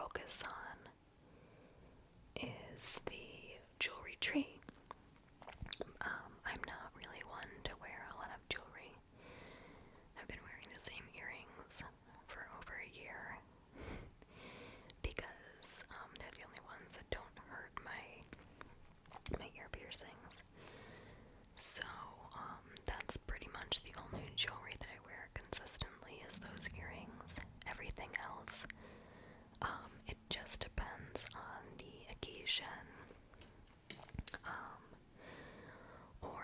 focus on is the jewelry tree. I'm not really one to wear a lot of jewelry. I've been wearing the same earrings for over a year because they're the only ones that don't hurt my ear piercings. So that's pretty much the only jewelry that I wear consistently is those earrings. Everything else, it just depends on the occasion, or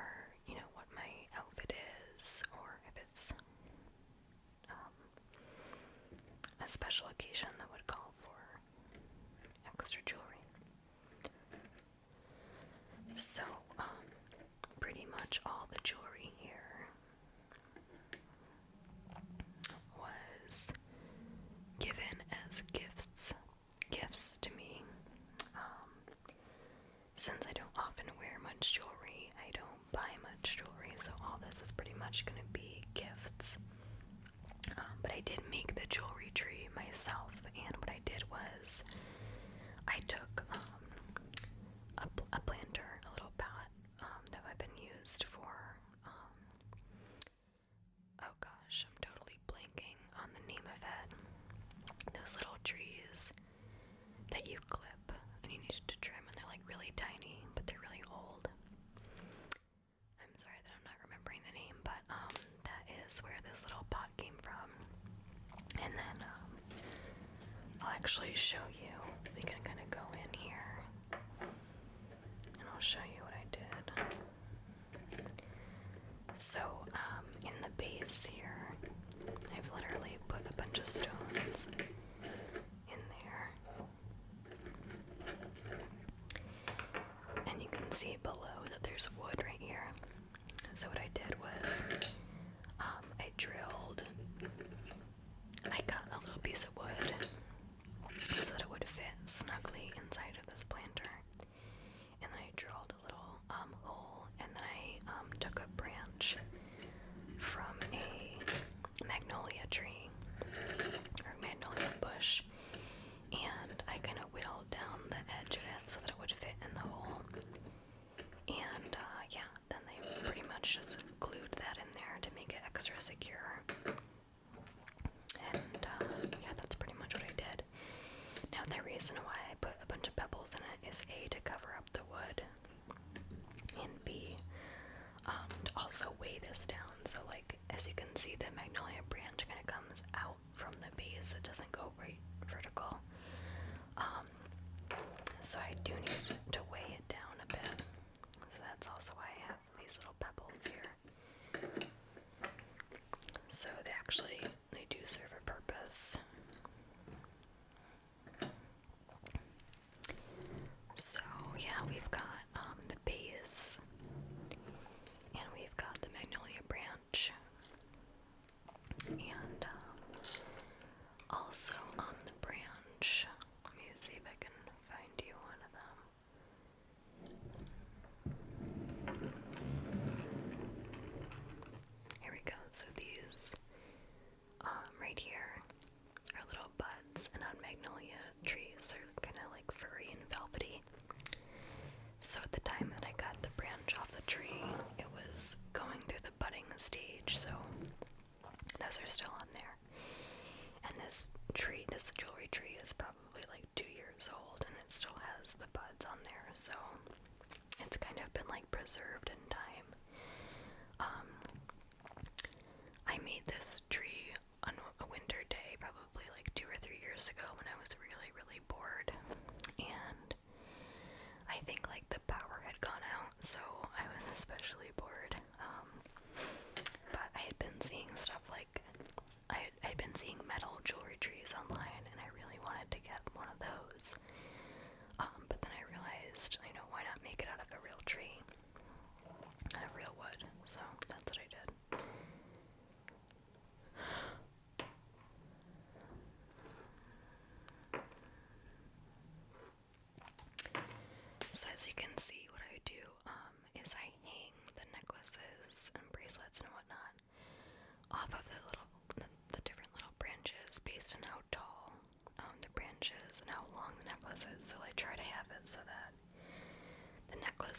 what my outfit is, or if it's a special occasion that would call for extra jewelry. So pretty much all the jewelry here was given as gifts to me. Since I don't often wear much jewelry, I don't buy much jewelry, so all this is pretty much going to be gifts. But I did make the jewelry tree myself, and what I did was I took a planter, a little pot that had been used for, oh gosh, I'm totally blanking on the name of it. Those little trees that you clip and you need to trim, and they're like really tiny, but they're really old. I'm sorry that I'm not remembering the name, but that is where this little pot came from. And then I'll actually show you. We can kind of go in here and I'll show you what I did. So in the base here, I've literally put a bunch of stones in there, and you can see below that there's wood right here. So what I did was I cut a little piece of wood so that it would fit snugly inside of this planter, and then I drilled a little hole, and then I took a branch from a magnolia tree or magnolia bush, and I kind of whittled down the edge of it so that it would fit in the hole. And yeah, then they pretty much just glued that in there to make it extra secure. And yeah, that's pretty much what I did. Now the reason why I put a bunch of pebbles in it is A, to cover up the wood, and B, to also weigh this down. So like, as you can see, the magnolia branch kind of comes out from the base. It doesn't go right vertical. So I do need to weigh it down a bit. So that's also why I have these little pebbles here. So they do serve a purpose. So yeah, we've got the base, and we've got the magnolia branch, and also on the branch, let me see if I can find you one of them. Here we go. So these right here are little buds, and on magnolia trees they're kind of like furry and velvety. So at the time that I got the branch off the tree, it was going through the budding stage, so those are still on there. And this jewelry tree is probably like 2 years old, and it still has the buds on there, so it's kind of been like preserved in time. I made this tree on a winter day, probably like 2 or 3 years ago, when I was really, really bored, and I think like the power had gone out, so I was especially bored. But I had been seeing stuff like, I'd been seeing metal jewelry trees online, and I really wanted to get one of those. But then I realized, why not make it out of a real tree? Out of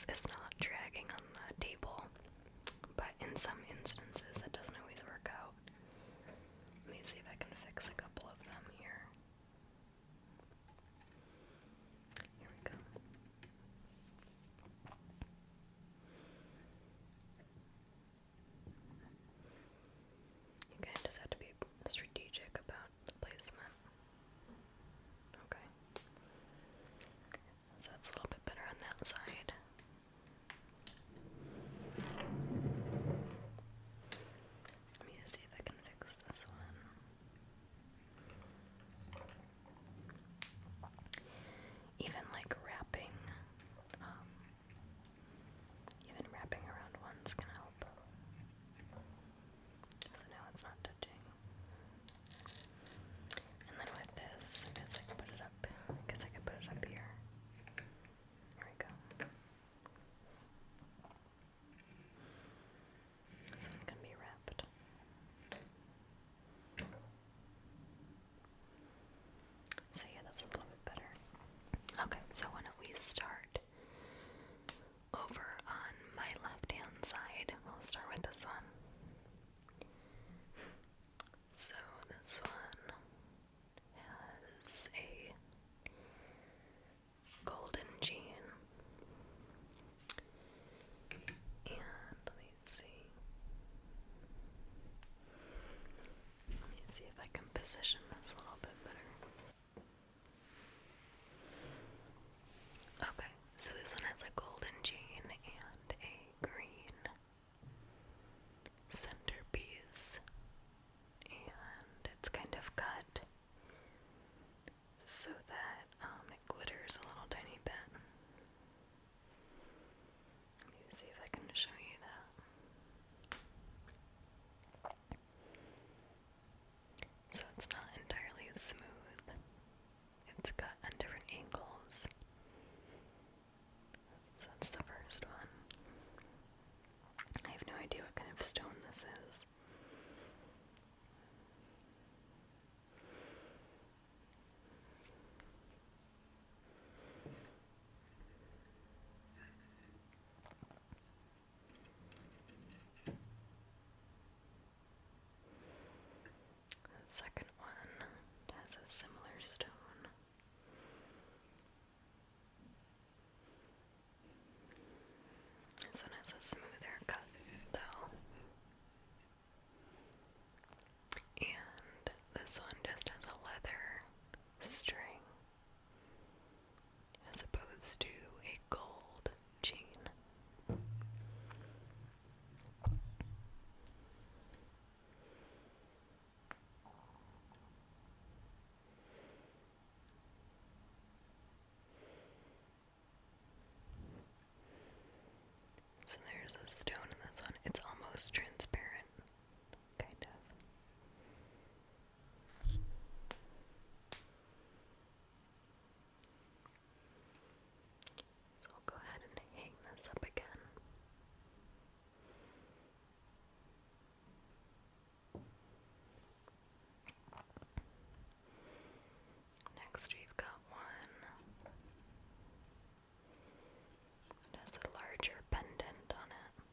this is not dragging on the table, but in some instances that doesn't always work out. Let me see if I can fix a couple of them here. Here we go. You kind of just have to be strategic about the placement. Okay. So that's a little bit better on that side. Let me see if I can fix this one. Even like wrapping, even wrapping around ones can help. So now it's not touching. And then with this, I guess I can put it up. I guess I can put it up here. Here we go. This one can be wrapped. So yeah, that's a little bit better. Okay, so why don't we start over on my left-hand side. We'll start with this one. So this one has a golden chain. And let me see. Let me see if I can position this a little bit better. Okay, so this one has a golden chain and a green centerpiece, and it's kind of cut so that it glitters a little tiny bit. Let me see if I can show you that. So it's not entirely smooth. It's cut on different angles. So that's the first one. I have no idea what kind of stone this is. The second one has a similar stone. This one has a smoother cut, though. And this one just has a leather string as opposed to a gold chain. So there's a stone in this one. It's almost transparent, kind of. So I'll go ahead and hang this up again. Next we've got one that has a larger pendant on it.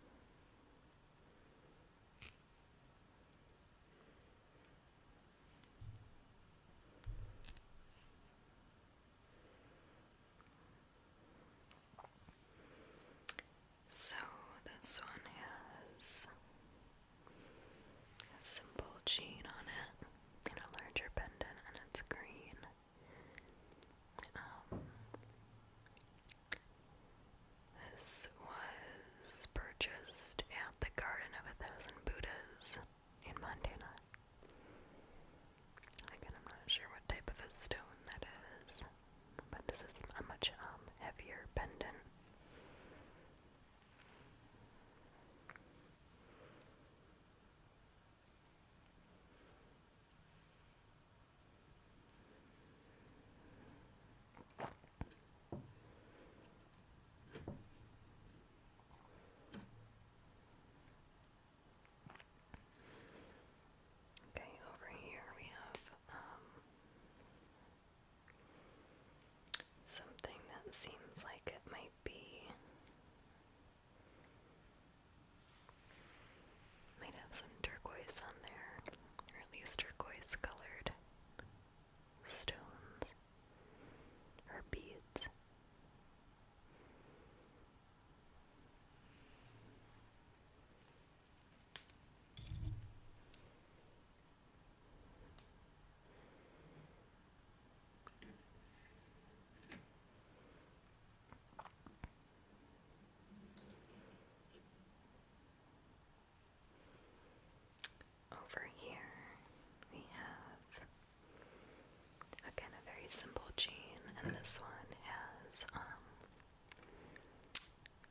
this one has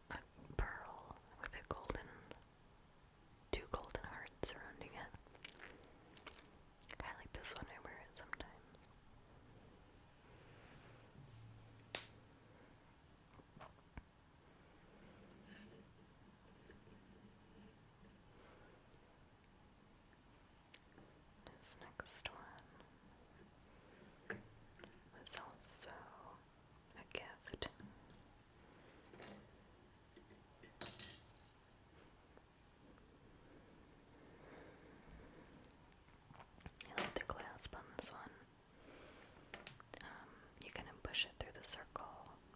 a pearl with two golden hearts surrounding it. I like this one, I wear it sometimes. This next one was also a gift. I like the clasp on this one. You can push it through the circle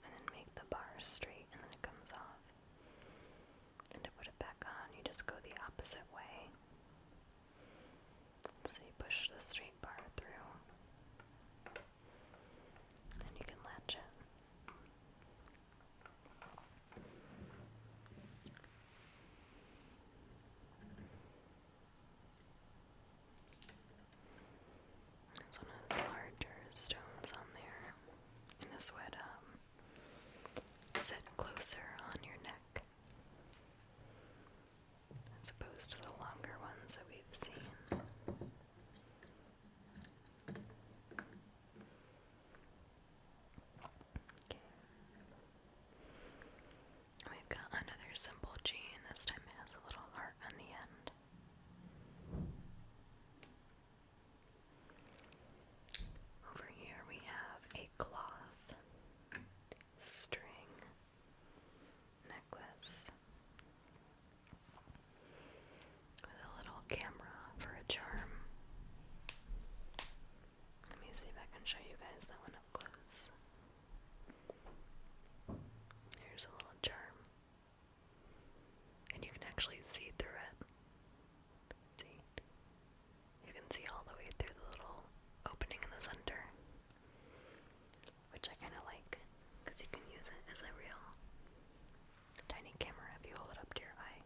and then make the bar straight, and then it comes off. And to put it back on, you just go the opposite way. So you push the straight bar through, and you can latch it. This one has larger stones on there, and this would sit closer on your neck as opposed to the longer ones that we've seen. Okay. We've got another simple chain. This time it has a little heart on the end. Over here we have a cloth string necklace with a little camera for a charm. Let me see if I can show you guys that one up close. There's a little charm. And you can actually see through it. See? You can see all the way through the little opening in the center. Which I kind of like, because you can use it as a real tiny camera if you hold it up to your eye.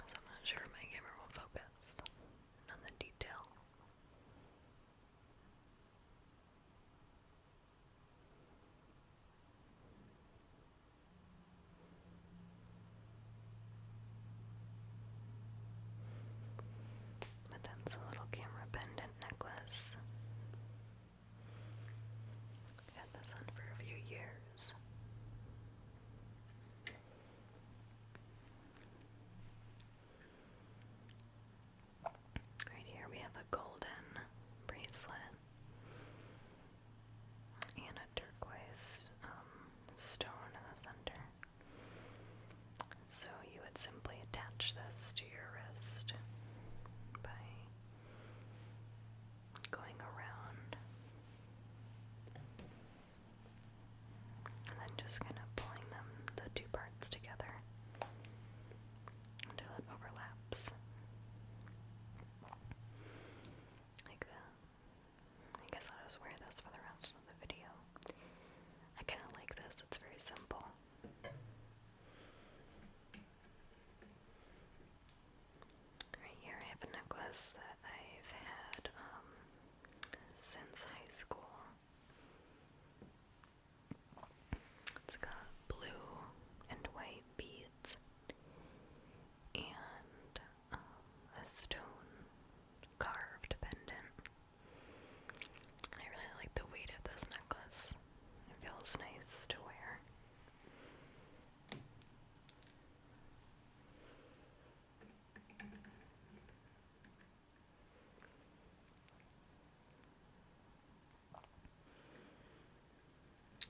So I'm not sure if my camera will focus on the detail. But that's a little camera pendant necklace. I've had this on for a few years. Right here we have a golden bracelet and a turquoise stone in the center. So you would simply attach this to your wrist by going around and then just kind of pulling the two parts together until it overlaps. Like that. I guess I'll just wear this for the rest of the video. I kind of like this, it's very simple. Right here I have a necklace that I've had since high school. It's got blue and white beads and a stone carved pendant. I really like the weight of this necklace. It feels nice to wear.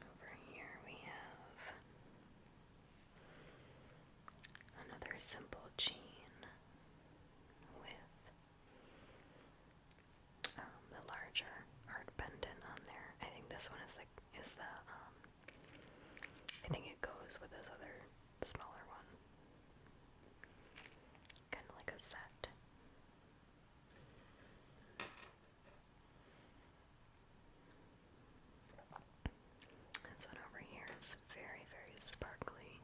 Over here we have another simple chain with the larger heart pendant on there. I think this one is I think it goes with this other smaller one. Kind of like a set. This one over here is very, very sparkly.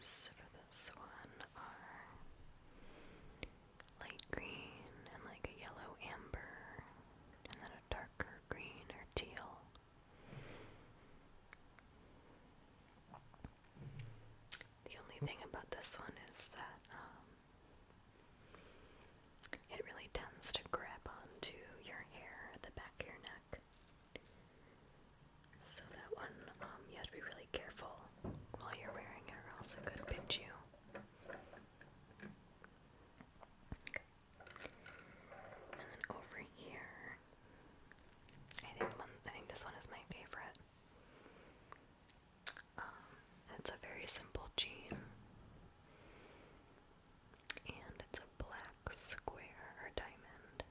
colors for this one are light green and like a yellow amber, and then a darker green or teal. The only thing about this one is that it really tends to grab onto your hair at the back of your neck. So that one, you have to be really careful while you're wearing it, or else it could pinch you. Okay. And then over here, I think this one is my favorite. It's a very simple jean, and it's a black square or diamond,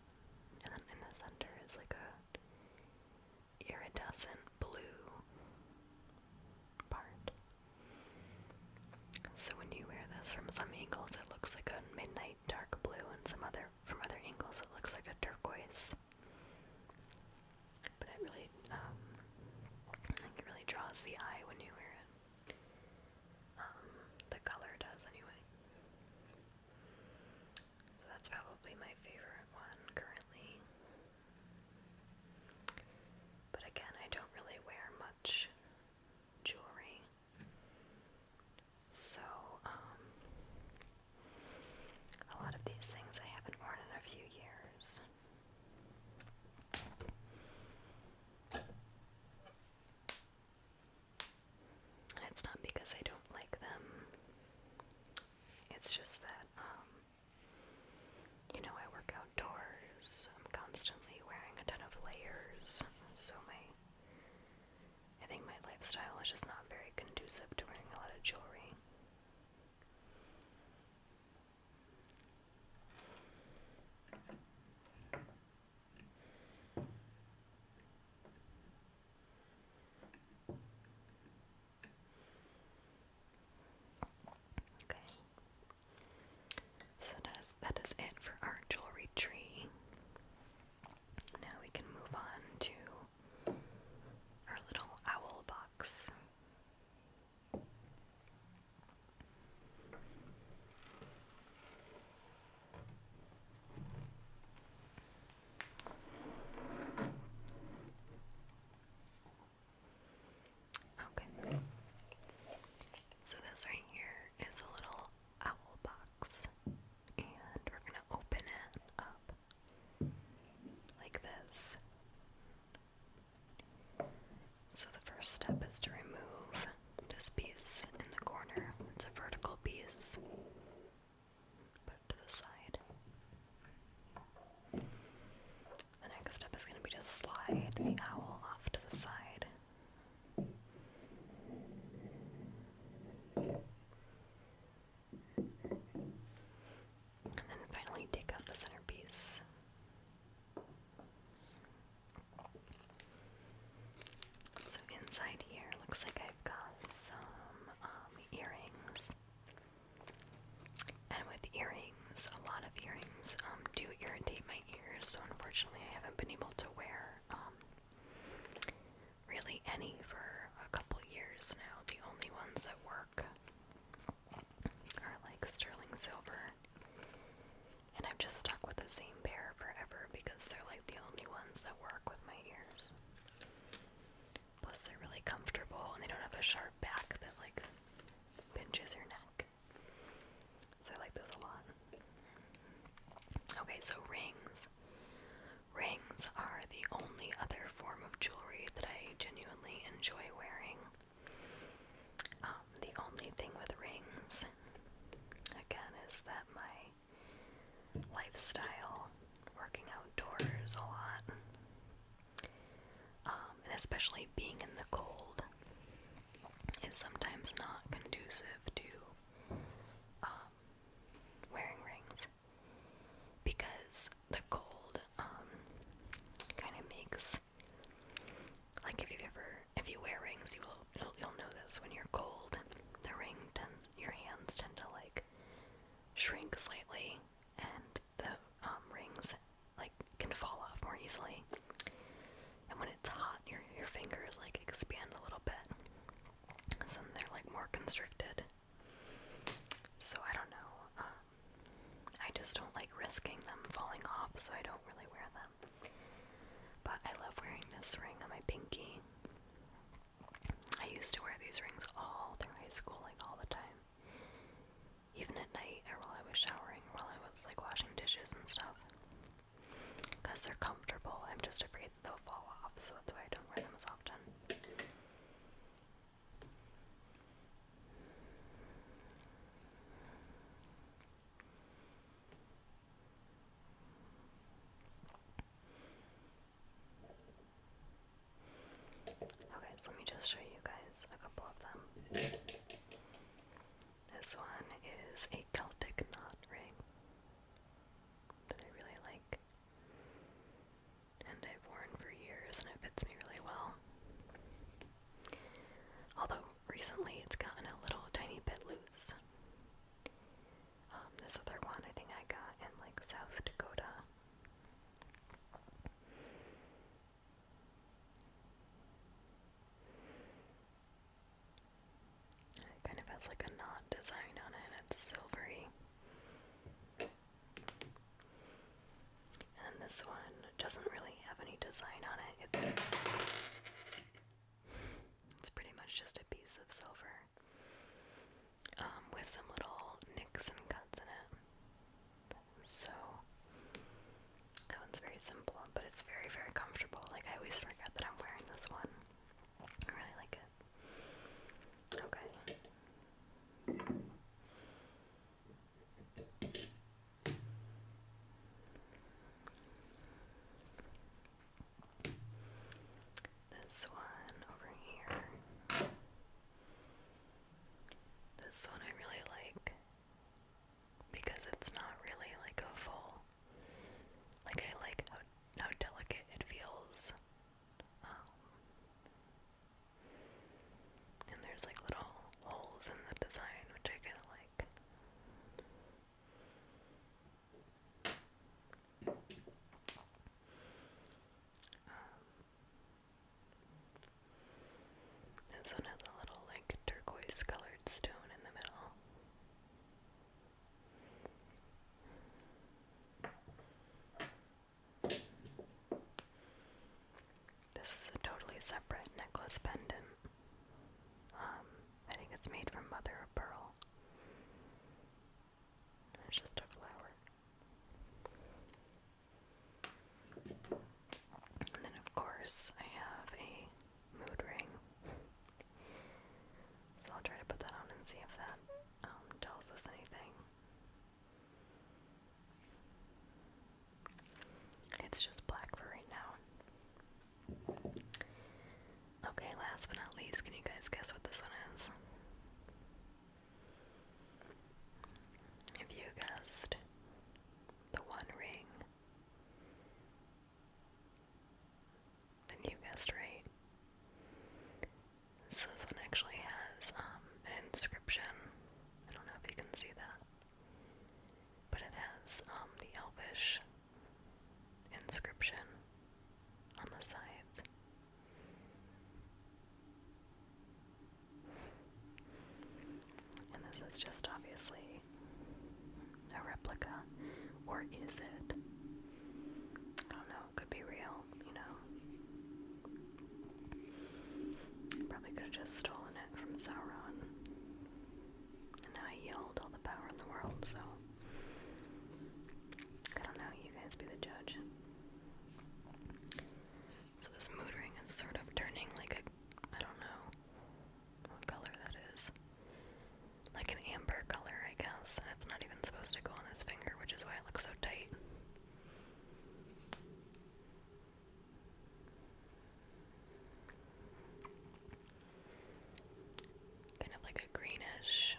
and then in the center is like a iridescent blue part. So when you wear this from some angles, it looks like a midnight dark blue, and from other angles, it looks like a turquoise. But it really, I think it really draws the eye when you wear it. The color does anyway. So that's probably my favorite one currently. But again, I don't really wear much jewelry. So, a lot of these things I haven't worn in a few years. And it's not because I don't like them. It's just that, I work outdoors. I'm constantly wearing a ton of layers. So I think my lifestyle is just not very conducive to wearing a lot of jewelry. Okay. So that is it for our jewelry tree. Now we can move on to our little owl box. Okay. So this right here is a little owl box, and we're gonna open it up like this. So the first step is to remove this piece in the corner. It's a vertical piece. Put it to the side. The next step is going to be to slide the owl off to the side. And then finally take out the centerpiece. So inside here looks like I've got some earrings. And with earrings, a lot of earrings do irritate my ears, so unfortunately I haven't been able to wear really any for a couple years now. The only ones that work are like sterling silver, and I've just stuck with the same pair forever because they're like the only ones that work with my ears. Plus they're really comfortable, and they don't have a sharp back that like pinches your neck. So I like those a lot. Okay, so rings. Rings are the only other form of jewelry that I genuinely enjoy wearing. The only thing with rings, again, is that my lifestyle, working outdoors a lot, and especially being in the cold, is sometimes not conducive to wearing rings, because the cold kind of makes, like, if you wear rings, you'll know this. When you're cold, your hands tend to like shrink slightly, and the rings like can fall off more easily. And when it's hot, your fingers like expand a little bit, so they're like more constricted. So I don't know. I just don't like risking them falling off, so I don't really wear them. But I love wearing this ring on my pinky. I used to wear these rings all through high school, like all the time. Even at night or while I was showering, while I was like washing dishes and stuff. Because they're comfortable. I'm just afraid that they'll fall off, so that's why I don't wear them as often. Okay, so let me just show you guys a couple of them. This one is a Celtic knot ring that I really like. And I've worn for years and it fits me really well. Although recently it's gotten a little tiny bit loose. This other one I think I got in like South Dakota. It kind of has like a knot design on it. It's silvery. And this one doesn't really have any design on it. It's pretty much just a piece of silver with some little nicks and cuts in it. So that one's very simple, but it's very, very comfortable. Like I always forget that I'm wearing this one. I really like it. Okay. This one over here. This one I really like because it's not really like a full, like I like how delicate it feels. And there's like little holes in the design, which I kind of like. This one has a little like turquoise colored stone in the middle. This is a totally separate necklace pendant. I think it's made from mother of pearl. It's just a flower. And then of course I have a mood ring. So I'll try to put that on and see if that tells us anything. It's just black for right now. Okay, last but not least, can you guys guess what this one is? If you guessed the One Ring, then you guessed right. So this one actually has an inscription. I don't know if you can see that, but it has the Elvish inscription on the sides. And this is just obviously a replica. Or is it? I don't know, it could be real, you know. I probably could have just stolen it from Sauron. And now I yield all the power in the world, so I don't know, you guys be the judge. So this mood ring is sort of turning like a, I don't know what color that is. Like an amber color, I guess, and it's not even supposed to go on this finger, which is why it looks so tight. Kind of like a greenish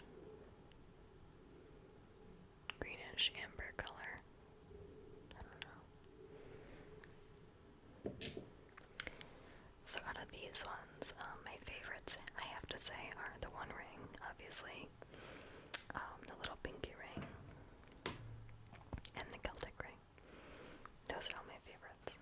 amber color. I don't know. So out of these ones, my favorites, I have to say, are the One Ring, obviously, the little pinky ring, and the Celtic ring. Those are all my favorites.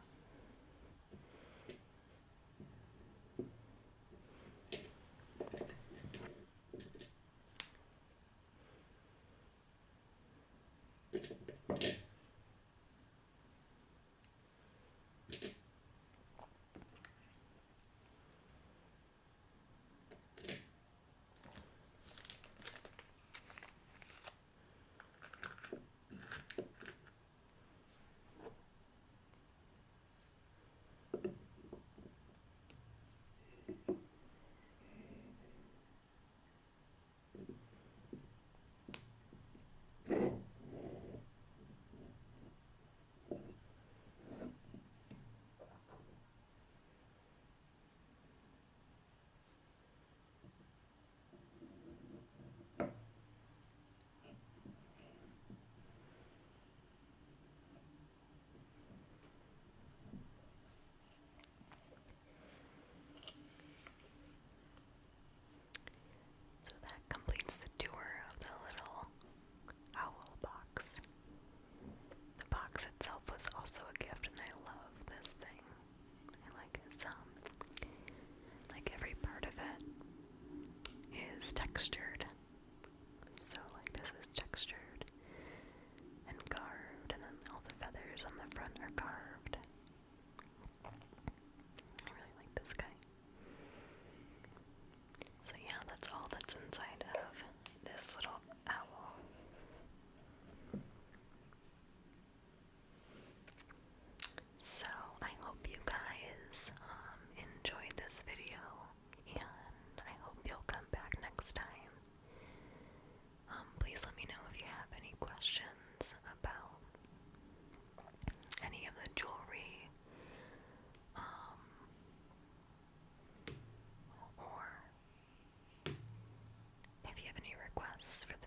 this for